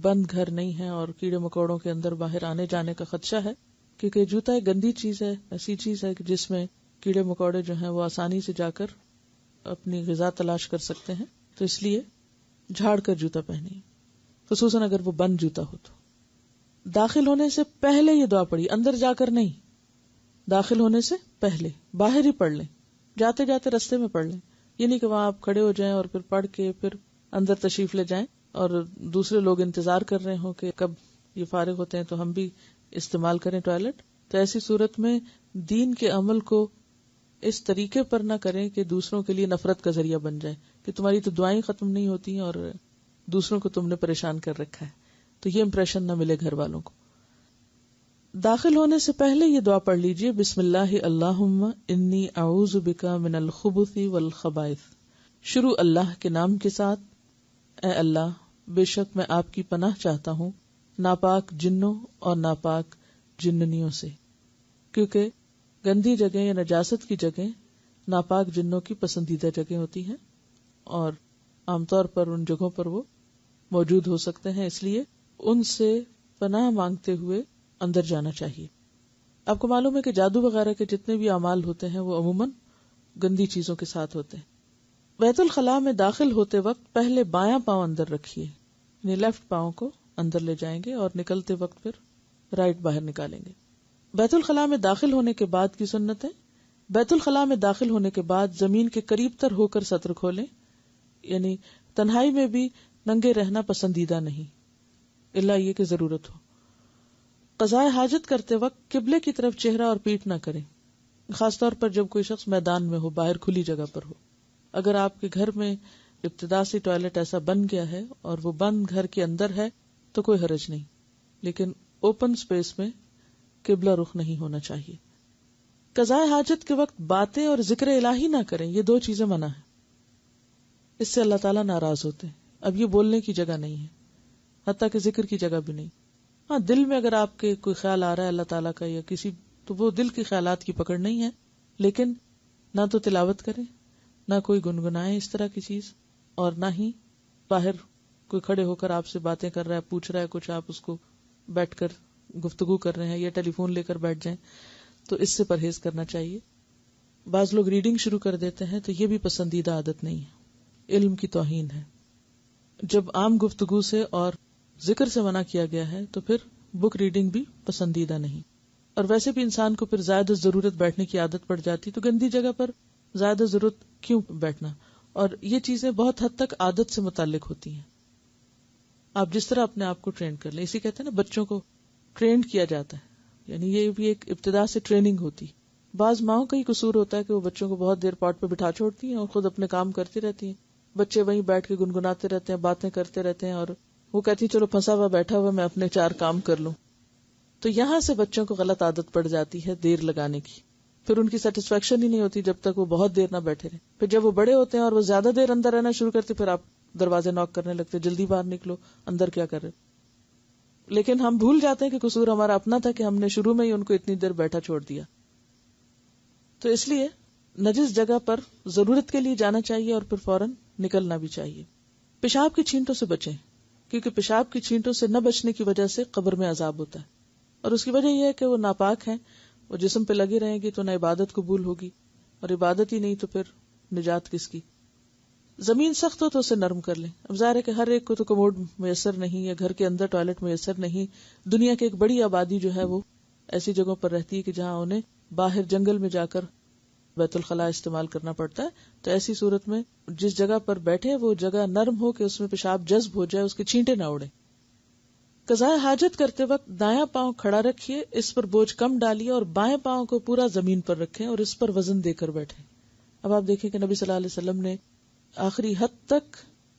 بند گھر نہیں ہے اور کیڑے مکوڑوں کے اندر باہر آنے جانے کا خدشہ ہے، کیونکہ جوتا ایک گندی چیز ہے، ایسی چیز ہے کہ جس میں کیڑے مکوڑے جو ہیں وہ آسانی سے جا کر اپنی غذا تلاش کر سکتے ہیں، تو اس لیے جھاڑ کر جوتا پہنیے، خصوصاً اگر وہ بند جوتا ہو تو۔ داخل ہونے سے پہلے یہ دعا پڑھی، اندر جا کر نہیں، داخل ہونے سے پہلے باہر ہی پڑھ لیں، جاتے جاتے رستے میں پڑھ لیں، یہ نہیں کہ وہاں آپ کھڑے ہو جائیں اور پھر پڑھ کے پھر اندر تشریف لے جائیں اور دوسرے لوگ انتظار کر رہے ہوں کہ کب یہ فارغ ہوتے ہیں تو ہم بھی استعمال کریں ٹوائلٹ۔ تو ایسی صورت میں دین کے عمل کو اس طریقے پر نہ کریں کہ دوسروں کے لیے نفرت کا ذریعہ بن جائے، کہ تمہاری تو دعائیں ختم نہیں ہوتی ہیں اور دوسروں کو تم نے پریشان کر رکھا ہے، تو یہ امپریشن نہ ملے گھر والوں کو۔ داخل ہونے سے پہلے یہ دعا پڑھ لیجئے، بسم اللہ اللہم انی اعوذ بک من الخبث والخبائث، شروع اللہ کے نام کے ساتھ، اے اللہ بے شک میں آپ کی پناہ چاہتا ہوں ناپاک جنوں اور ناپاک جننیوں سے، کیونکہ گندی جگہ یا نجاست کی جگہ ناپاک جنوں کی پسندیدہ جگہ ہوتی ہیں اور عام طور پر ان جگہوں پر وہ موجود ہو سکتے ہیں، اس لیے ان سے پناہ مانگتے ہوئے اندر جانا چاہیے۔ آپ کو معلوم ہے کہ جادو وغیرہ کے جتنے بھی اعمال ہوتے ہیں وہ عموماً گندی چیزوں کے ساتھ ہوتے ہیں۔ بیت الخلاء میں داخل ہوتے وقت پہلے بایاں پاؤں اندر رکھیے، یعنی لیفٹ پاؤں کو اندر لے جائیں گے اور نکلتے وقت پھر رائٹ باہر نکالیں گے۔ بیت الخلاء میں داخل ہونے کے بعد کی سنت ہے، بیت الخلاء میں داخل ہونے کے بعد زمین کے قریب تر ہو کر سطر کھولیں، یعنی تنہائی میں بھی ننگے رہنا پسندیدہ نہیں، الا یہ کہ ضرورت ہو۔ قضاء حاجت کرتے وقت قبلے کی طرف چہرہ اور پیٹھ نہ کریں، خاص طور پر جب کوئی شخص میدان میں ہو، باہر کھلی جگہ پر ہو۔ اگر آپ کے گھر میں ابتدا سے ٹوائلٹ ایسا بن گیا ہے اور وہ بند گھر کے اندر ہے تو کوئی حرج نہیں، لیکن اوپن سپیس میں قبلہ رخ نہیں ہونا چاہیے۔ قضاء حاجت کے وقت باتیں اور ذکر الہی نہ کریں، یہ دو چیزیں منع ہیں، اس سے اللہ تعالیٰ ناراض ہوتے ہیں۔ اب یہ بولنے کی جگہ نہیں ہے، حتیٰ کہ ذکر کی جگہ بھی نہیں۔ ہاں دل میں اگر آپ کے کوئی خیال آ رہا ہے اللہ تعالیٰ کا یا کسی، تو وہ دل کے خیالات کی پکڑ نہیں ہے، لیکن نہ تو تلاوت کریں، نہ کوئی گنگنائیں اس طرح کی چیز، اور نہ ہی باہر کوئی کھڑے ہو کر آپ سے باتیں کر رہا ہے، پوچھ رہا ہے کچھ، آپ اس کو بیٹھ کر گفتگو کر رہے ہیں یا ٹیلی فون لے کر بیٹھ جائیں، تو اس سے پرہیز کرنا چاہیے۔ بعض لوگ ریڈنگ شروع کر دیتے ہیں تو یہ بھی پسندیدہ عادت نہیں ہے، علم کی توہین ہے۔ جب عام گفتگو سے اور ذکر سے منع کیا گیا ہے تو پھر بک ریڈنگ بھی پسندیدہ نہیں، اور ویسے بھی انسان کو پھر زیادہ ضرورت بیٹھنے کی عادت پڑ جاتی، تو گندی جگہ پر زیادہ ضرورت کیوں بیٹھنا؟ اور یہ چیزیں بہت حد تک عادت سے متعلق ہوتی ہیں، آپ جس طرح اپنے آپ کو ٹرین کر لیں، اسی کہتے ہیں نا بچوں کو ٹرینڈ کیا جاتا ہے، یعنی یہ بھی ایک ابتدا سے ٹریننگ ہوتی۔ بعض ماؤں کا ہی قصور ہوتا ہے کہ وہ بچوں کو بہت دیر پاٹ پہ بٹھا چھوڑتی ہیں اور خود اپنے کام کرتی رہتی ہیں، بچے وہیں بیٹھ کے گنگناتے رہتے ہیں، باتیں کرتے رہتے ہیں، اور وہ کہتی چلو پھنسا ہوا بیٹھا ہوا میں اپنے 4 کام کر لوں۔ تو یہاں سے بچوں کو غلط عادت پڑ جاتی ہے دیر لگانے کی، پھر ان کی سیٹسفیکشن ہی نہیں ہوتی جب تک وہ بہت دیر نہ بیٹھے رہے۔ پھر جب وہ بڑے ہوتے ہیں اور وہ زیادہ دیر اندر رہنا شروع کرتے، پھر آپ دروازے ناک کرنے لگتے، جلدی باہر نکلو، اندر کیا کر رہے۔ لیکن ہم بھول جاتے ہیں کہ قصور ہمارا اپنا تھا کہ ہم نے شروع میں ہی ان کو اتنی دیر بیٹھا چھوڑ دیا۔ تو اس لیے نجس جگہ پر ضرورت کے لیے جانا چاہیے اور پھر فوراً نکلنا بھی چاہیے۔ پیشاب کی چھینٹوں سے بچیں، کیونکہ پیشاب کی چھینٹوں سے نہ بچنے کی وجہ سے قبر میں عذاب ہوتا ہے، اور اس کی وجہ یہ ہے کہ وہ ناپاک ہیں، وہ جسم پہ لگی رہیں گی تو نہ عبادت قبول ہوگی، اور عبادت ہی نہیں تو پھر نجات کس کی۔ زمین سخت ہو تو اسے نرم کر لیں۔ اب ظاہر ہے کہ ہر ایک کو تو کموڈ میسر نہیں، یا گھر کے اندر ٹوائلٹ میسر نہیں۔ دنیا کی ایک بڑی آبادی جو ہے وہ ایسی جگہوں پر رہتی ہے کہ جہاں انہیں باہر جنگل میں جا کر بیت الخلاء استعمال کرنا پڑتا ہے، تو ایسی صورت میں جس جگہ پر بیٹھے وہ جگہ نرم ہو کہ اس میں پیشاب جذب ہو جائے، اس کے چھینٹے نہ اڑے۔ قضاء حاجت کرتے وقت دایاں پاؤں کھڑا رکھیے، اس پر بوجھ کم ڈالیے، اور بائیں پاؤں کو پورا زمین پر رکھیں اور اس پر وزن دے کر بیٹھیں۔ اب آپ دیکھیں کہ نبی صلی اللہ علیہ وسلم نے آخری حد تک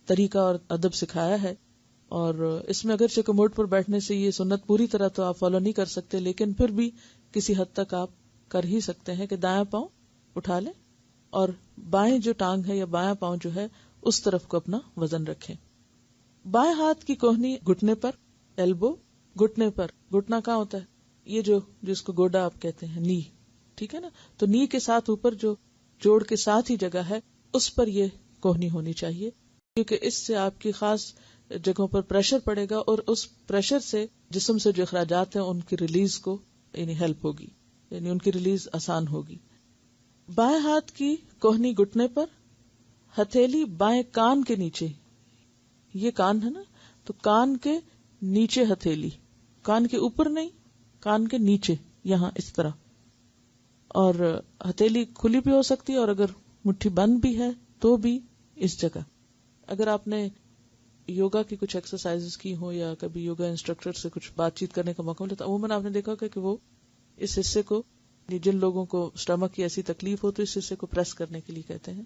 طریقہ اور ادب سکھایا ہے، اور اس میں اگرچہ کموڈ پر بیٹھنے سے یہ سنت پوری طرح تو آپ فالو نہیں کر سکتے، لیکن پھر بھی کسی حد تک آپ کر ہی سکتے ہیں کہ دایاں پاؤں اٹھا لیں اور بائیں جو ٹانگ ہے یا بایاں پاؤں جو ہے اس طرف کو اپنا وزن رکھیں۔ بائیں ہاتھ کی کوہنی گھٹنے پر، ایلبو گھٹنے پر، گھٹنا کہاں ہوتا ہے؟ یہ جو جس کو گوڈا آپ کہتے ہیں، نی، ٹھیک ہے نا؟ تو نی کے ساتھ اوپر جو جوڑ کے ساتھ ہی جگہ ہے اس پر یہ کوہنی ہونی چاہیے، کیونکہ اس سے آپ کی خاص جگہوں پر پریشر پڑے گا اور اس پریشر سے جسم سے جو اخراجات ہیں ان کی ریلیز کو یعنی ہیلپ ہوگی، یعنی ان کی ریلیز آسان ہوگی۔ بائیں ہاتھ کی کوہنی گھٹنے پر، ہتھیلی بائیں کان کے نیچے، یہ کان ہے نا، تو کان کے نیچے ہتھیلی، کان کے اوپر نہیں، کان کے نیچے، یہاں اس طرح، اور ہتھیلی کھلی بھی ہو سکتی ہے اور اگر مٹھی بند بھی ہے تو بھی اس جگہ۔ اگر آپ نے یوگا کی کچھ ایکسرسائز کی ہوں یا کبھی یوگا انسٹرکٹر سے کچھ بات چیت کرنے کا موقع ملے تو عموماً آپ نے دیکھا ہوگا کہ وہ اس حصے کو، جن لوگوں کو اسٹمک کی ایسی تکلیف ہو تو اس حصے کو پریس کرنے کے لیے کہتے ہیں۔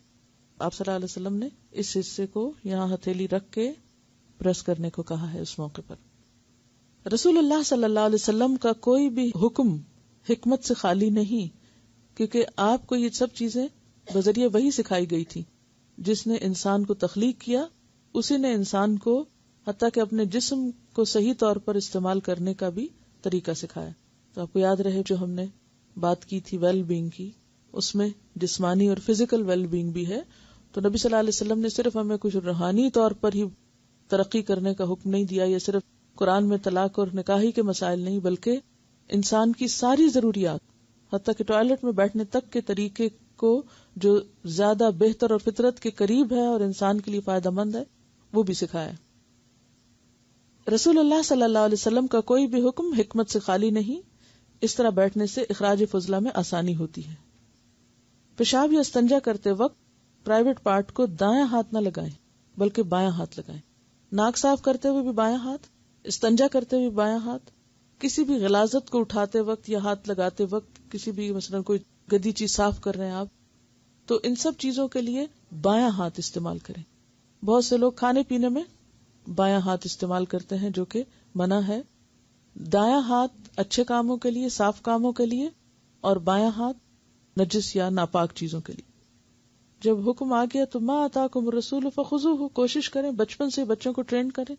آپ صلی اللہ علیہ وسلم نے اس حصے کو یہاں ہتھیلی رکھ کے پریس کرنے کو کہا ہے اس موقع پر۔ رسول اللہ صلی اللہ علیہ وسلم کا کوئی بھی حکم حکمت سے خالی نہیں، کیونکہ آپ کو یہ سب چیزیں بذریعہ وحی سکھائی گئی تھی۔ جس نے انسان کو تخلیق کیا اسی نے انسان کو حتیٰ کہ اپنے جسم کو صحیح طور پر استعمال کرنے کا بھی طریقہ سکھایا۔ تو آپ کو یاد رہے جو ہم نے بات کی تھی ویل بینگ کی، اس میں جسمانی اور فزیکل ویل بینگ بھی ہے۔ تو نبی صلی اللہ علیہ وسلم نے صرف ہمیں کچھ روحانی طور پر ہی ترقی کرنے کا حکم نہیں دیا، یا صرف قرآن میں طلاق اور نکاحی کے مسائل نہیں، بلکہ انسان کی ساری ضروریات حتیٰ کہ ٹوائلٹ میں بیٹھنے تک کے طریقے کو جو زیادہ بہتر اور فطرت کے قریب ہے اور انسان کے لیے فائدہ مند ہے وہ بھی سکھایا۔ رسول اللہ صلی اللہ علیہ وسلم کا کوئی بھی حکم حکمت سے خالی نہیں۔ اس طرح بیٹھنے سے اخراج فضلہ میں آسانی ہوتی ہے۔ پیشاب یا استنجا کرتے وقت پرائیویٹ پارٹ کو دایاں ہاتھ نہ لگائیں بلکہ بایاں ہاتھ لگائیں۔ ناک صاف کرتے ہوئے بھی بایاں ہاتھ، استنجا کرتے ہوئے بایاں ہاتھ، کسی بھی غلاظت کو اٹھاتے وقت یا ہاتھ لگاتے وقت، کسی بھی مثلا کوئی گندی چیز صاف کر رہے ہیں آپ تو ان سب چیزوں کے لیے بایاں ہاتھ استعمال کریں۔ بہت سے لوگ کھانے پینے میں بایاں ہاتھ استعمال کرتے ہیں جو کہ منع ہے۔ دایاں ہاتھ اچھے کاموں کے لیے، صاف کاموں کے لیے، اور بایاں ہاتھ نجس یا ناپاک چیزوں کے لیے۔ جب حکم آ گیا تو ما آتاکم الرسول فخذوہ، کوشش کریں بچپن سے بچوں کو ٹرین کریں۔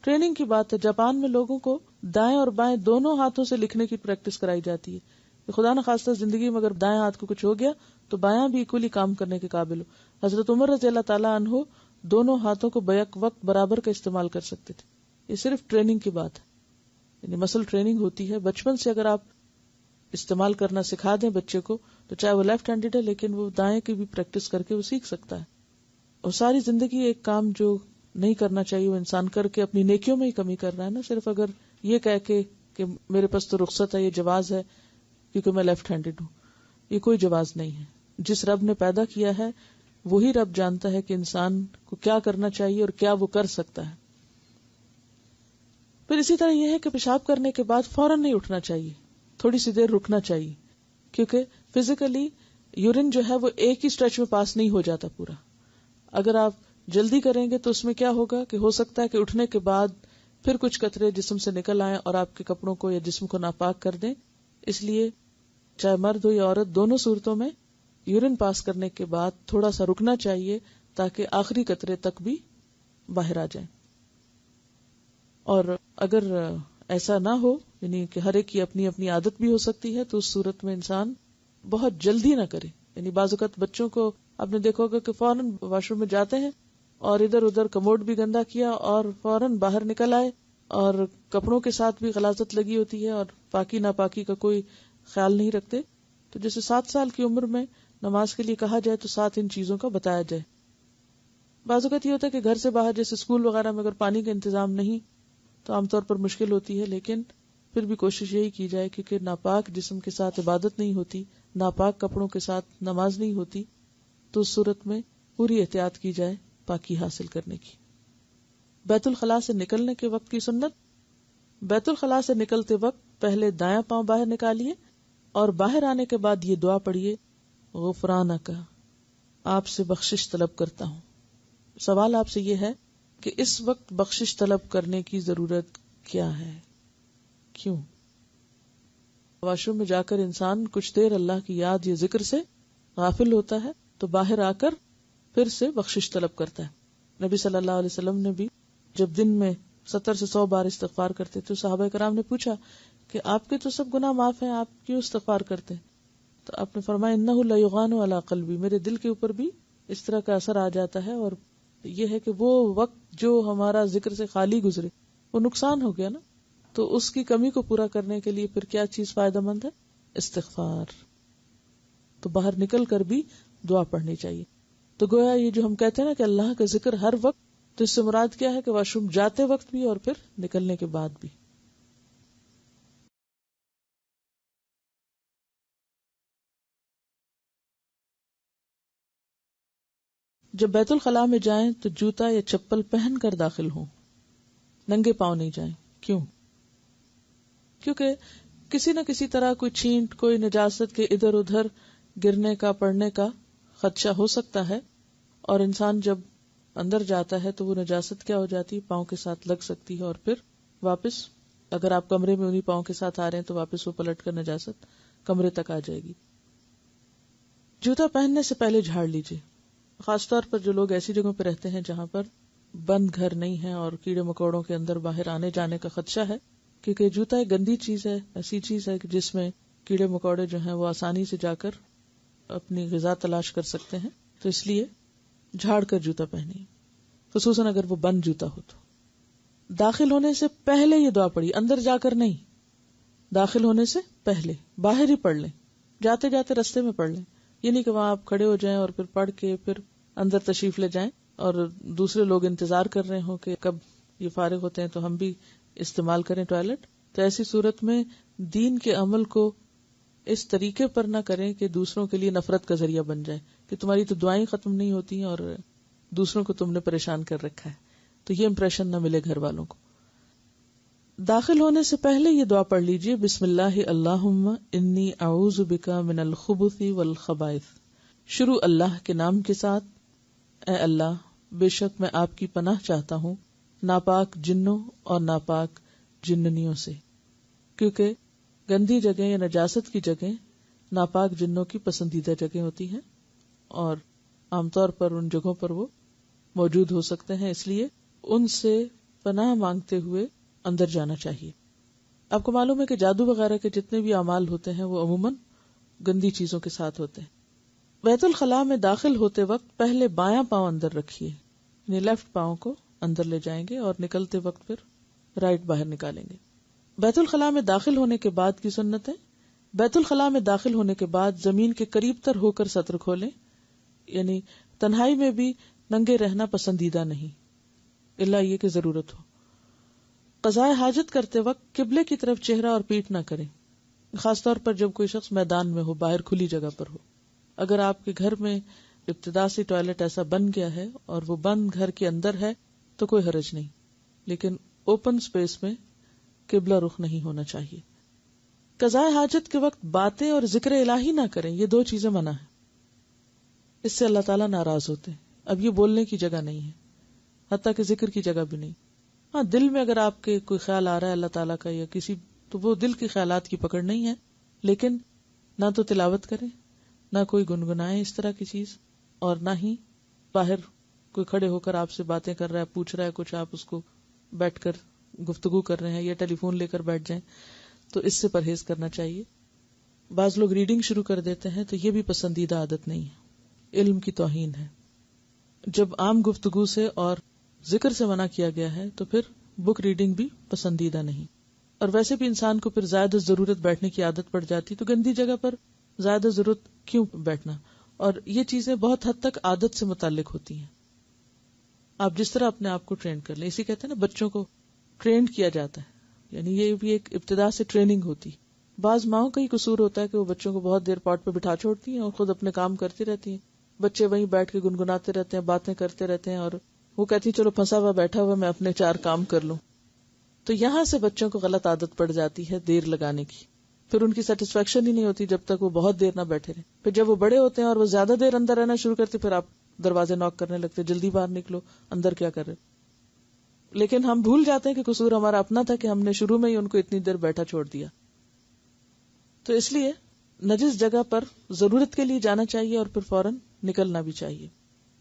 ٹریننگ کی بات ہے، جاپان میں لوگوں کو دائیں اور بائیں دونوں ہاتھوں سے لکھنے کی پریکٹس کرائی جاتی ہے۔ خدا نخواستہ زندگی میں اگر دائیں ہاتھ کو کچھ ہو گیا تو بایاں بھی اکولی کام کرنے کے قابل ہو۔ حضرت عمر رضی اللہ تعالیٰ عنہ دونوں ہاتھوں کو بیک وقت برابر کا استعمال کر سکتے تھے۔ یہ صرف ٹریننگ کی بات ہے، یعنی مسل ٹریننگ ہوتی ہے۔ بچپن سے اگر آپ استعمال کرنا سکھا دیں بچے کو تو چاہے وہ لیفٹ ہینڈڈ ہے لیکن وہ دائیں کی بھی پریکٹس کر کے وہ سیکھ سکتا ہے۔ اور ساری زندگی ایک کام جو نہیں کرنا چاہیے وہ انسان کر کے اپنی نیکیوں میں ہی کمی کر رہا ہے نا۔ صرف اگر یہ کہہ کے کہ میرے پاس تو رخصت ہے، یہ جواز ہے کیونکہ میں لیفٹ ہینڈڈ ہوں، یہ کوئی جواز نہیں ہے۔ جس رب نے پیدا کیا ہے وہی رب جانتا ہے کہ انسان کو کیا کرنا چاہیے اور کیا وہ کر سکتا ہے۔ پھر اسی طرح یہ ہے کہ پیشاب کرنے کے بعد فوراً نہیں اٹھنا چاہیے، تھوڑی سی دیر رکنا چاہیے، کیونکہ فزیکلی یورین جو ہے وہ ایک ہی اسٹریچ میں پاس نہیں ہو جاتا پورا۔ اگر آپ جلدی کریں گے تو اس میں کیا ہوگا کہ ہو سکتا ہے کہ اٹھنے کے بعد پھر کچھ قطرے جسم سے نکل آئیں اور آپ کے کپڑوں کو یا جسم کو ناپاک کر دیں۔ اس لیے چاہے مرد ہو یا عورت، دونوں صورتوں میں یورین پاس کرنے کے بعد تھوڑا سا رکنا چاہیے تاکہ آخری قطرے تک بھی باہر آ جائیں۔ اور اگر ایسا نہ ہو، یعنی کہ ہر ایک کی اپنی اپنی عادت بھی ہو سکتی ہے، تو اس صورت میں انسان بہت جلدی نہ کرے۔ یعنی بعض اوقات بچوں کو آپ نے دیکھا ہوگا کہ فوراً واش روم میں جاتے ہیں اور ادھر ادھر کموڈ بھی گندا کیا اور فوراً باہر نکل آئے، اور کپڑوں کے ساتھ بھی غلاظت لگی ہوتی ہے اور پاکی ناپاکی کا کوئی خیال نہیں رکھتے۔ تو جیسے 7 سال کی عمر میں نماز کے لیے کہا جائے تو 7 ان چیزوں کا بتایا جائے۔ بعض اوقات یہ ہوتا ہے کہ گھر سے باہر جیسے اسکول وغیرہ میں اگر پانی کا انتظام نہیں تو عام طور پر مشکل ہوتی ہے، لیکن پھر بھی کوشش یہی کی جائے، کیونکہ ناپاک جسم کے ساتھ عبادت نہیں ہوتی، ناپاک کپڑوں کے ساتھ نماز نہیں ہوتی، تو اس صورت میں پوری احتیاط کی جائے پاکی حاصل کرنے کی۔ بیت الخلاء سے نکلنے کے وقت کی سنت: بیت الخلاء سے نکلتے وقت پہلے دایاں پاؤں باہر نکالیے اور باہر آنے کے بعد یہ دعا پڑھیے: غفرانک، آپ سے بخشش طلب کرتا ہوں۔ سوال آپ سے یہ ہے کہ اس وقت بخشش طلب کرنے کی ضرورت کیا ہے؟ کیوں؟ واش روم میں جا کر انسان کچھ دیر اللہ کی یاد یا ذکر سے غافل ہوتا ہے تو باہر آ کر پھر سے بخشش طلب کرتا ہے۔ نبی صلی اللہ علیہ وسلم نے بھی جب دن میں 70 سے 100 بار استغفار کرتے تو صحابہ کرام نے پوچھا کہ آپ کے تو سب گناہ معاف ہیں، آپ کیوں استغفار کرتے ہیں؟ تو آپ نے فرمایا: انہ لیغان علی قلبی، میرے دل کے اوپر بھی اس طرح کا اثر آ جاتا ہے اور یہ ہے کہ وہ وقت جو ہمارا ذکر سے خالی گزرے وہ نقصان ہو گیا نا، تو اس کی کمی کو پورا کرنے کے لیے پھر کیا چیز فائدہ مند ہے؟ استغفار. تو باہر نکل کر بھی دعا پڑھنی چاہیے. تو گویا یہ جو ہم کہتے ہیں نا کہ اللہ کا ذکر ہر وقت، تو اس سے مراد کیا ہے کہ واش روم جاتے وقت بھی اور پھر نکلنے کے بعد بھی. جب بیت الخلاء میں جائیں تو جوتا یا چپل پہن کر داخل ہوں، ننگے پاؤں نہیں جائیں. کیوں؟ کیونکہ کسی نہ کسی طرح کوئی چھینٹ، کوئی نجاست کے ادھر ادھر گرنے کا، پڑنے کا خدشہ ہو سکتا ہے، اور انسان جب اندر جاتا ہے تو وہ نجاست کیا ہو جاتی ہے، پاؤں کے ساتھ لگ سکتی ہے، اور پھر واپس اگر آپ کمرے میں انہی پاؤں کے ساتھ آ رہے ہیں تو واپس وہ پلٹ کر نجاست کمرے تک آ جائے گی. جوتا پہننے سے پہلے جھاڑ لیجیے، خاص طور پر جو لوگ ایسی جگہوں پہ رہتے ہیں جہاں پر بند گھر نہیں ہے اور کیڑے مکوڑوں کے اندر باہر آنے جانے کا خدشہ ہے، کیونکہ جوتا ایک گندی چیز ہے، ایسی چیز ہے کہ جس میں کیڑے مکوڑے جو ہیں وہ آسانی سے جا کر اپنی غذا تلاش کر سکتے ہیں. تو اس لیے جھاڑ کر جوتا پہنیے، خصوصاً اگر وہ بند جوتا ہو. تو داخل ہونے سے پہلے یہ دعا پڑھی، اندر جا کر نہیں، داخل ہونے سے پہلے باہر ہی پڑھ لیں، جاتے جاتے رستے میں پڑھ لیں. یہ نہیں کہ وہاں آپ کھڑے ہو جائیں اور پھر پڑھ کے پھر اندر تشریف لے جائیں اور دوسرے لوگ انتظار کر رہے ہوں کہ کب یہ فارغ ہوتے ہیں تو ہم بھی استعمال کریں ٹوائلٹ. تو ایسی صورت میں دین کے عمل کو اس طریقے پر نہ کریں کہ دوسروں کے لیے نفرت کا ذریعہ بن جائے کہ تمہاری تو دعائیں ختم نہیں ہوتی ہیں اور دوسروں کو تم نے پریشان کر رکھا ہے. تو یہ امپریشن نہ ملے گھر والوں کو. داخل ہونے سے پہلے یہ دعا پڑھ لیجئے، بسم اللہ اللہم انی اعوذ بک من الخبث والخبائث. شروع اللہ کے نام کے ساتھ. اے اللہ، بے شک میں آپ کی پناہ چاہتا ہوں ناپاک جنوں اور ناپاک جننیوں سے، کیونکہ گندی جگہ یا نجاست کی جگہ ناپاک جنوں کی پسندیدہ جگہ ہوتی ہیں اور عام طور پر ان جگہوں پر وہ موجود ہو سکتے ہیں، اس لیے ان سے پناہ مانگتے ہوئے اندر جانا چاہیے. آپ کو معلوم ہے کہ جادو وغیرہ کے جتنے بھی اعمال ہوتے ہیں وہ عموماً گندی چیزوں کے ساتھ ہوتے ہیں. بیت الخلاء میں داخل ہوتے وقت پہلے بایاں پاؤں اندر رکھیے، یعنی لیفٹ پاؤں کو اندر لے جائیں گے اور نکلتے وقت پھر رائٹ باہر نکالیں گے. بیت الخلاء میں داخل ہونے کے بعد کی سنت ہے، بیت الخلاء میں داخل ہونے کے بعد زمین کے قریب تر ہو کر سطر کھولیں، یعنی تنہائی میں بھی ننگے رہنا پسندیدہ نہیں، الا یہ کہ ضرورت ہو. قضاء حاجت کرتے وقت قبلے کی طرف چہرہ اور پیٹھ نہ کریں، خاص طور پر جب کوئی شخص میدان میں ہو، باہر کھلی جگہ پر ہو. اگر آپ کے گھر میں ابتدا سے ٹوائلٹ ایسا بن گیا ہے اور وہ بند گھر کے اندر ہے تو کوئی حرج نہیں، لیکن اوپن سپیس میں قبلہ رخ نہیں ہونا چاہیے. قضاء حاجت کے وقت باتیں اور ذکر الہی نہ کریں، یہ دو چیزیں منع ہیں، اس سے اللہ تعالیٰ ناراض ہوتے ہیں. اب یہ بولنے کی جگہ نہیں ہے، حتیٰ کہ ذکر کی جگہ بھی نہیں. ہاں، دل میں اگر آپ کے کوئی خیال آ رہا ہے اللہ تعالیٰ کا یا کسی، تو وہ دل کے خیالات کی پکڑ نہیں ہے، لیکن نہ تو تلاوت کریں، نہ کوئی گنگنائیں اس طرح کی چیز، اور نہ ہی باہر کوئی کھڑے ہو کر آپ سے باتیں کر رہا ہے، پوچھ رہا ہے کچھ، آپ اس کو بیٹھ کر گفتگو کر رہے ہیں یا ٹیلی فون لے کر بیٹھ جائیں، تو اس سے پرہیز کرنا چاہیے. بعض لوگ ریڈنگ شروع کر دیتے ہیں تو یہ بھی پسندیدہ عادت نہیں ہے، علم کی توہین ہے. جب عام گفتگو سے اور ذکر سے منع کیا گیا ہے تو پھر بک ریڈنگ بھی پسندیدہ نہیں. اور ویسے بھی انسان کو پھر زیادہ ضرورت بیٹھنے کی عادت پڑ جاتی، تو گندی جگہ پر زیادہ ضرورت کیوں بیٹھنا. اور یہ چیزیں بہت حد تک عادت سے متعلق ہوتی ہیں. آپ جس طرح اپنے آپ کو ٹرین کر لیں، اسی کہتے ہیں نا بچوں کو ٹرینڈ کیا جاتا ہے، یعنی یہ بھی ایک ابتدا سے ٹریننگ ہوتی. بعض ماؤں کا ہی قصور ہوتا ہے کہ وہ بچوں کو بہت دیر پاٹ پہ بٹھا چھوڑتی ہیں اور خود اپنے کام کرتی رہتی ہیں. بچے وہیں بیٹھ کے گنگناتے رہتے ہیں، باتیں کرتے رہتے ہیں، اور وہ کہتی چلو پھنسا ہوا بیٹھا ہوا میں اپنے 4 کام کر لوں. تو یہاں سے بچوں کو غلط عادت پڑ جاتی ہے دیر لگانے کی. پھر ان کی سیٹسفیکشن ہی نہیں ہوتی جب تک وہ بہت دیر نہ بیٹھے رہے. پھر جب وہ بڑے ہوتے ہیں اور وہ زیادہ دیر اندر رہنا شروع کرتے، پھر آپ دروازے ناک کرنے لگتے، جلدی باہر نکلو، اندر کیا کر رہے. لیکن ہم بھول جاتے ہیں کہ قصور ہمارا اپنا تھا کہ ہم نے شروع میں ہی ان کو اتنی دیر بیٹھا چھوڑ دیا. تو اس لیے نجس جگہ پر ضرورت کے لیے جانا چاہیے اور پھر فوراً نکلنا بھی چاہیے.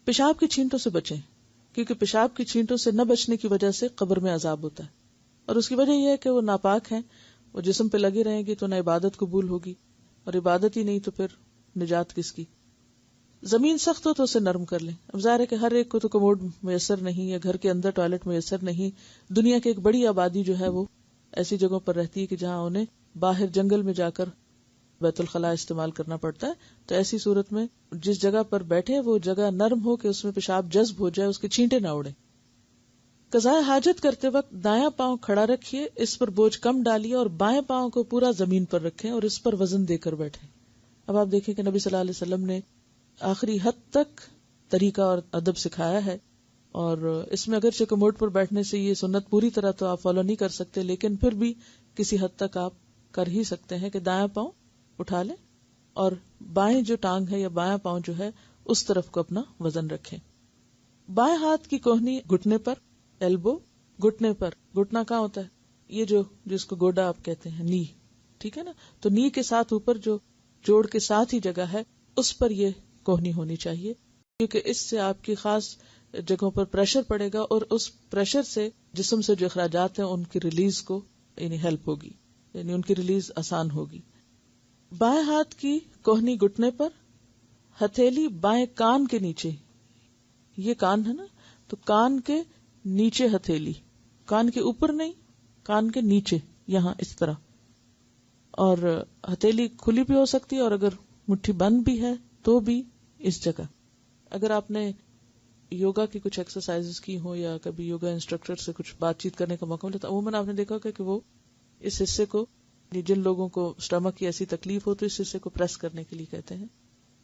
پیشاب کی چھینٹوں سے بچیں، کیونکہ پیشاب کی چھینٹوں سے نہ بچنے کی وجہ سے قبر میں عذاب ہوتا ہے. اور اس کی وجہ یہ ہے کہ وہ ناپاک ہیں، وہ جسم پہ لگی رہیں گی تو نہ عبادت قبول ہوگی، اور عبادت ہی نہیں تو پھر نجات کس کی. زمین سخت ہو تو اسے نرم کر لیں. اب ظاہر ہے کہ ہر ایک کو تو کموڈ میسر نہیں، یا گھر کے اندر ٹوائلٹ میسر نہیں. دنیا کی ایک بڑی آبادی جو ہے وہ ایسی جگہوں پر رہتی ہے کہ جہاں انہیں باہر جنگل میں جا کر بیت الخلاء استعمال کرنا پڑتا ہے. تو ایسی صورت میں جس جگہ پر بیٹھے وہ جگہ نرم ہو کہ اس میں پیشاب جذب ہو جائے، اس کے چھینٹے نہ اڑے. قضاء حاجت کرتے وقت دایاں پاؤں کھڑا رکھیے، اس پر بوجھ کم ڈالیے اور بائیں پاؤں کو پورا زمین پر رکھیں اور اس پر وزن دے کر بیٹھیں. اب آپ دیکھیں کہ نبی صلی اللہ علیہ وسلم نے آخری حد تک طریقہ اور ادب سکھایا ہے، اور اس میں اگرچہ کموڈ پر بیٹھنے سے یہ سنت پوری طرح تو آپ فالو نہیں کر سکتے، لیکن پھر بھی کسی حد تک آپ کر ہی سکتے ہیں کہ دایاں پاؤں اٹھا لیں اور بائیں جو ٹانگ ہے یا بایاں پاؤں جو ہے اس طرف کو اپنا وزن رکھیں. بائیں ہاتھ کی کوہنی گھٹنے پر، ایلبو گھٹنے پر. گھٹنا کہاں ہوتا ہے؟ یہ جو جس کو گوڈا آپ کہتے ہیں، نی، ٹھیک ہے نا. تو نی کے ساتھ اوپر جو جوڑ کے ساتھ ہی جگہ ہے اس پر یہ کوہنی ہونی چاہیے، کیونکہ اس سے آپ کی خاص جگہوں پر پریشر پڑے گا اور اس پریشر سے جسم سے جو اخراجات ہیں ان کی ریلیز کو یعنی ہیلپ ہوگی، یعنی ان کی ریلیز آسان ہوگی. بائیں ہاتھ کی کوہنی گھٹنے پر، ہتھیلی بائیں کان کے نیچے. یہ کان ہے نا، تو کان کے نیچے ہتھیلی، کان کے اوپر نہیں، کان کے نیچے، یہاں اس طرح. اور ہتھیلی کھلی بھی ہو سکتی ہے اور اگر مٹھی بند بھی ہے تو بھی اس جگہ. اگر آپ نے یوگا کی کچھ ایکسرسائز کی ہو یا کبھی یوگا انسٹرکٹر سے کچھ بات چیت کرنے کا موقع ملا تو عموماً آپ نے دیکھا کہ وہ اس حصے کو، جن لوگوں کو اسٹمک کی ایسی تکلیف ہو تو اس حصے کو پریس کرنے کے لیے کہتے ہیں.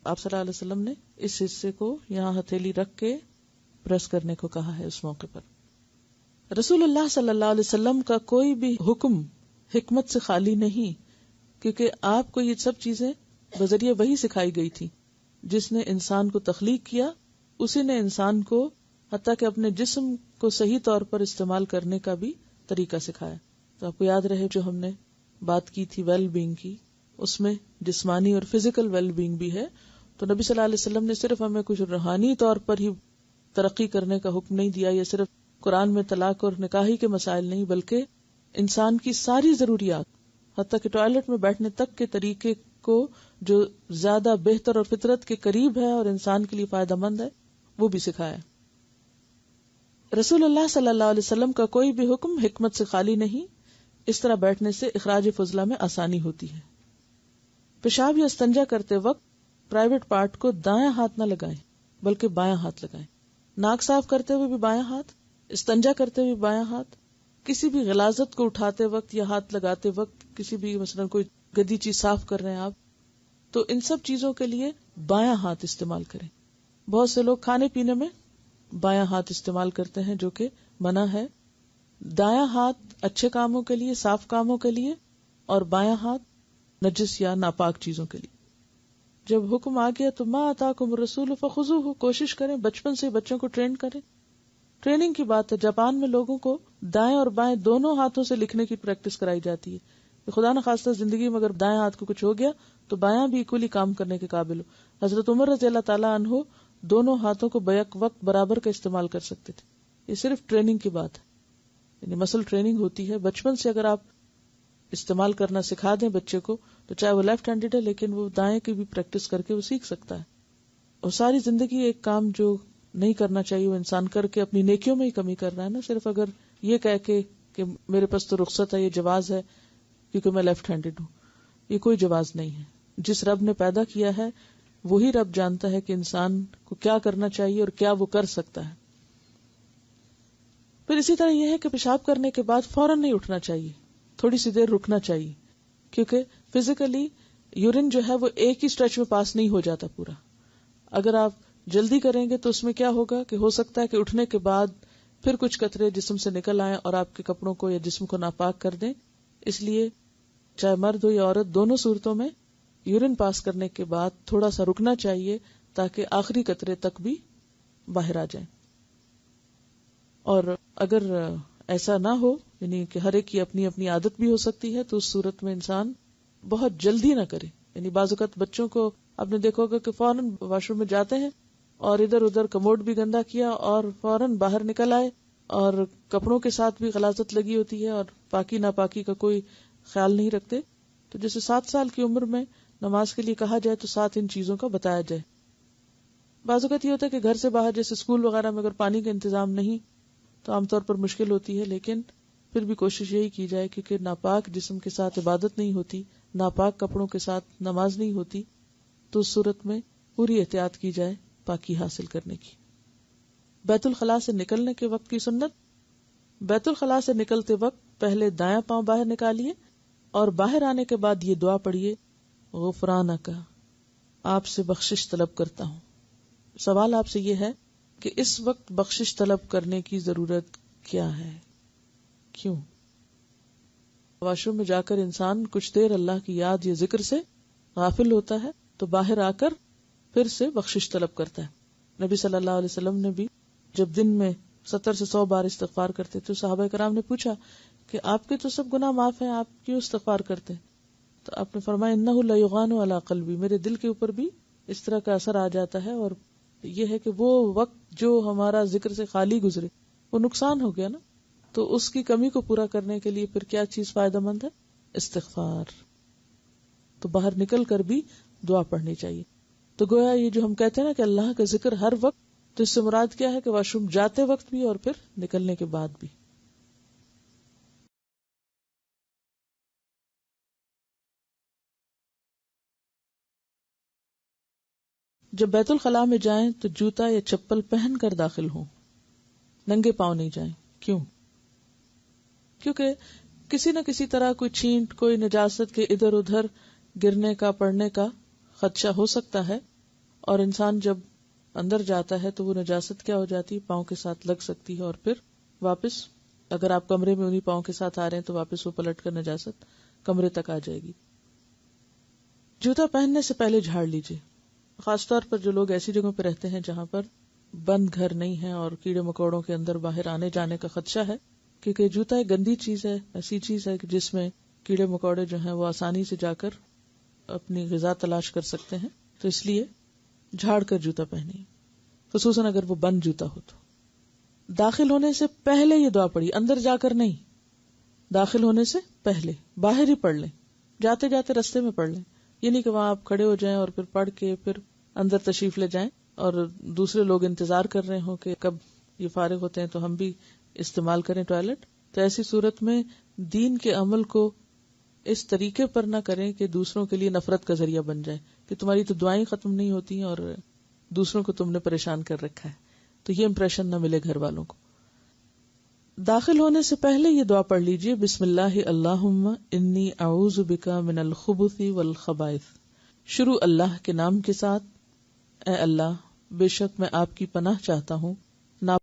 آپ صلی اللہ علیہ وسلم نے اس حصے کو یہاں ہتھیلی رکھ کے پریس کرنے کو کہا ہے اس موقع پر. رسول اللہ صلی اللہ علیہ وسلم کا کوئی بھی حکم حکمت سے خالی نہیں، کیونکہ آپ کو یہ سب چیزیں بذریعہ وحی سکھائی گئی تھی. جس نے انسان کو تخلیق کیا اسی نے انسان کو حتیٰ کہ اپنے جسم کو صحیح طور پر استعمال کرنے کا بھی طریقہ سکھایا. تو آپ کو یاد رہے جو ہم نے بات کی تھی ویل بینگ کی، اس میں جسمانی اور فزیکل ویل بینگ بھی ہے. تو نبی صلی اللہ علیہ وسلم نے صرف ہمیں کچھ روحانی طور پر ہی ترقی کرنے کا حکم نہیں دیا، یا صرف قرآن میں طلاق اور نکاحی کے مسائل نہیں، بلکہ انسان کی ساری ضروریات حتیٰ کہ ٹوائلٹ میں بیٹھنے تک کے طریقے کو جو زیادہ بہتر اور فطرت کے قریب ہے اور انسان کے لیے فائدہ مند ہے وہ بھی سکھایا. رسول اللہ صلی اللہ علیہ وسلم کا کوئی بھی حکم حکمت سے خالی نہیں. اس طرح بیٹھنے سے اخراج فضلہ میں آسانی ہوتی ہے. پیشاب یا استنجا کرتے وقت پرائیویٹ پارٹ کو دایاں ہاتھ نہ لگائیں بلکہ بایاں ہاتھ لگائیں. ناک صاف کرتے ہوئے بھی بایاں ہاتھ، استنجا کرتے ہوئے بایاں ہاتھ. کسی بھی غلاظت کو اٹھاتے وقت یا ہاتھ لگاتے وقت، کسی بھی مثلا کوئی گندی چیز صاف کر رہے ہیں آپ، تو ان سب چیزوں کے لیے بایاں ہاتھ استعمال کریں. بہت سے لوگ کھانے پینے میں بایاں ہاتھ استعمال کرتے ہیں جو کہ منع ہے. دایاں ہاتھ اچھے کاموں کے لیے، صاف کاموں کے لیے، اور بایاں ہاتھ نجس یا ناپاک چیزوں کے لیے. جب حکم آ گیا تو ما آتاکم الرسول فخذوہ، کوشش کریں بچپن سے بچوں کو ٹرین کریں. ٹریننگ کی بات ہے. جاپان میں لوگوں کو دائیں اور بائیں دونوں ہاتھوں سے لکھنے کی پریکٹس کرائی جاتی ہے. خدا نخواستہ زندگی میں اگر دائیں ہاتھ کو کچھ ہو گیا تو بایاں بھی ایکولی کام کرنے کے قابل ہو. حضرت عمر رضی اللہ تعالیٰ عنہ دونوں ہاتھوں کو بیک وقت برابر کا استعمال کر سکتے تھے. یہ صرف ٹریننگ کی بات ہے، یعنی مسل ٹریننگ ہوتی ہے. بچپن سے اگر آپ استعمال کرنا سکھا دیں بچے کو تو چاہے وہ لیفٹ ہینڈیڈ ہے لیکن وہ دائیں کی بھی پریکٹس کر کے وہ سیکھ سکتا ہے. اور ساری زندگی ایک کام جو نہیں کرنا چاہیے وہ انسان کر کے اپنی نیکیوں میں ہی کمی کر رہا ہے نا. صرف اگر یہ کہہ کے کہ میرے پاس تو رخصت ہے، یہ جواز ہے کیونکہ میں لیفٹ ہینڈیڈ ہوں، یہ کوئی جواز نہیں ہے. جس رب نے پیدا کیا ہے وہی رب جانتا ہے کہ انسان کو کیا کرنا چاہیے اور کیا وہ کر سکتا ہے. پھر اسی طرح یہ ہے کہ پیشاب کرنے کے بعد فوراً نہیں اٹھنا چاہیے، تھوڑی سی دیر رکنا چاہیے، کیونکہ فزیکلی یورین جو ہے وہ ایک ہی اسٹریچ میں پاس نہیں ہو جاتا پورا. اگر آپ جلدی کریں گے تو اس میں کیا ہوگا کہ ہو سکتا ہے کہ اٹھنے کے بعد پھر کچھ قطرے جسم سے نکل آئیں اور آپ کے کپڑوں کو یا جسم کو ناپاک کر دیں. اس لیے چاہے مرد ہو یا عورت، دونوں صورتوں میں یورین پاس کرنے کے بعد تھوڑا سا رکنا چاہیے تاکہ آخری قطرے تک بھی باہر آ جائیں. اور اگر ایسا نہ ہو، یعنی کہ ہر ایک کی اپنی اپنی عادت بھی ہو سکتی ہے، تو اس صورت میں انسان بہت جلدی نہ کرے. یعنی بعض اوقات بچوں کو آپ نے دیکھا ہوگا کہ فوراً واش روم میں جاتے ہیں اور ادھر ادھر کموڈ بھی گندا کیا اور فوراً باہر نکل آئے، اور کپڑوں کے ساتھ بھی غلاظت لگی ہوتی ہے اور پاکی ناپاکی کا کوئی خیال نہیں رکھتے. تو جیسے 7 سال کی عمر میں نماز کے لیے کہا جائے تو 7 ان چیزوں کا بتایا جائے. بعض اوقات یہ ہوتا ہے کہ گھر سے باہر جیسے اسکول وغیرہ میں اگر پانی کا انتظام نہیں تو عام طور پر مشکل ہوتی ہے، لیکن پھر بھی کوشش یہی کی جائے کیونکہ ناپاک جسم کے ساتھ عبادت نہیں ہوتی، ناپاک کپڑوں کے ساتھ نماز نہیں ہوتی، تو اس صورت میں پوری احتیاط کی جائے پاکی حاصل کرنے کی۔ بیت الخلاء سے نکلنے کے وقت کی سنت: بیت الخلاء سے نکلتے وقت پہلے دایاں پاؤں باہر نکالیے اور باہر آنے کے بعد یہ دعا پڑھیے: غفرانک، آپ سے بخشش طلب کرتا ہوں۔ سوال آپ سے یہ ہے کہ اس وقت بخشش طلب کرنے کی ضرورت کیا ہے؟ کیوں؟ واش روم میں جا کر انسان کچھ دیر اللہ کی یاد یا ذکر سے غافل ہوتا ہے تو باہر آ کر پھر سے بخشش طلب کرتا ہے۔ نبی صلی اللہ علیہ وسلم نے بھی جب دن میں 70 سے 100 بار استغفار کرتے تو صحابہ کرام نے پوچھا کہ آپ کے تو سب گناہ معاف ہیں، آپ کیوں استغفار کرتے ہیں؟ تو آپ نے فرمایا: انہ لیغان علی قلبی، میرے دل کے اوپر بھی اس طرح کا اثر آ جاتا ہے، اور یہ ہے کہ وہ وقت جو ہمارا ذکر سے خالی گزرے وہ نقصان ہو گیا نا، تو اس کی کمی کو پورا کرنے کے لیے پھر کیا چیز فائدہ مند ہے؟ استغفار۔ تو باہر نکل کر بھی دعا پڑھنی چاہیے۔ تو گویا یہ جو ہم کہتے ہیں نا کہ اللہ کا ذکر ہر وقت، تو اس سے مراد کیا ہے کہ واش روم جاتے وقت بھی اور پھر نکلنے کے بعد بھی۔ جب بیت الخلاء میں جائیں تو جوتا یا چپل پہن کر داخل ہوں، ننگے پاؤں نہیں جائیں۔ کیوں؟ کیونکہ کسی نہ کسی طرح کوئی چھینٹ، کوئی نجاست کے ادھر ادھر گرنے کا، پڑنے کا خدشہ ہو سکتا ہے، اور انسان جب اندر جاتا ہے تو وہ نجاست کیا ہو جاتی ہے؟ پاؤں کے ساتھ لگ سکتی ہے، اور پھر واپس اگر آپ کمرے میں انہی پاؤں کے ساتھ آ رہے ہیں تو واپس وہ پلٹ کر نجاست کمرے تک آ جائے گی۔ جوتا پہننے سے پہلے جھاڑ لیجیے، خاص طور پر جو لوگ ایسی جگہوں پہ رہتے ہیں جہاں پر بند گھر نہیں ہے اور کیڑے مکوڑوں کے اندر باہر آنے جانے کا خدشہ ہے، کیونکہ جوتا ایک گندی چیز ہے، ایسی چیز ہے جس میں کیڑے مکوڑے جو ہیں وہ آسانی سے جا کر اپنی غذا تلاش کر سکتے ہیں، تو اس لیے جھاڑ کر جوتا پہنیے، خصوصاً اگر وہ بند جوتا ہو تو۔ داخل ہونے سے پہلے یہ دعا پڑھی، اندر جا کر نہیں، داخل ہونے سے پہلے باہر ہی پڑھ لیں، جاتے جاتے رستے میں پڑھ لیں، یہ نہیں کہ وہاں آپ کھڑے ہو جائیں اور پھر پڑھ کے پھر اندر تشریف لے جائیں اور دوسرے لوگ انتظار کر رہے ہوں کہ کب یہ فارغ ہوتے ہیں تو ہم بھی استعمال کریں ٹوائلٹ۔ تو ایسی صورت میں دین کے عمل کو اس طریقے پر نہ کریں کہ دوسروں کے لیے نفرت کا ذریعہ بن جائے کہ تمہاری تو دعائیں ختم نہیں ہوتی ہیں اور دوسروں کو تم نے پریشان کر رکھا ہے، تو یہ امپریشن نہ ملے گھر والوں کو۔ داخل ہونے سے پہلے یہ دعا پڑھ لیجئے: بسم اللہ اللہم انی اعوذ بک من الخبث والخبائث۔ شروع اللہ کے نام کے ساتھ، اے اللہ بے شک میں آپ کی پناہ چاہتا ہوں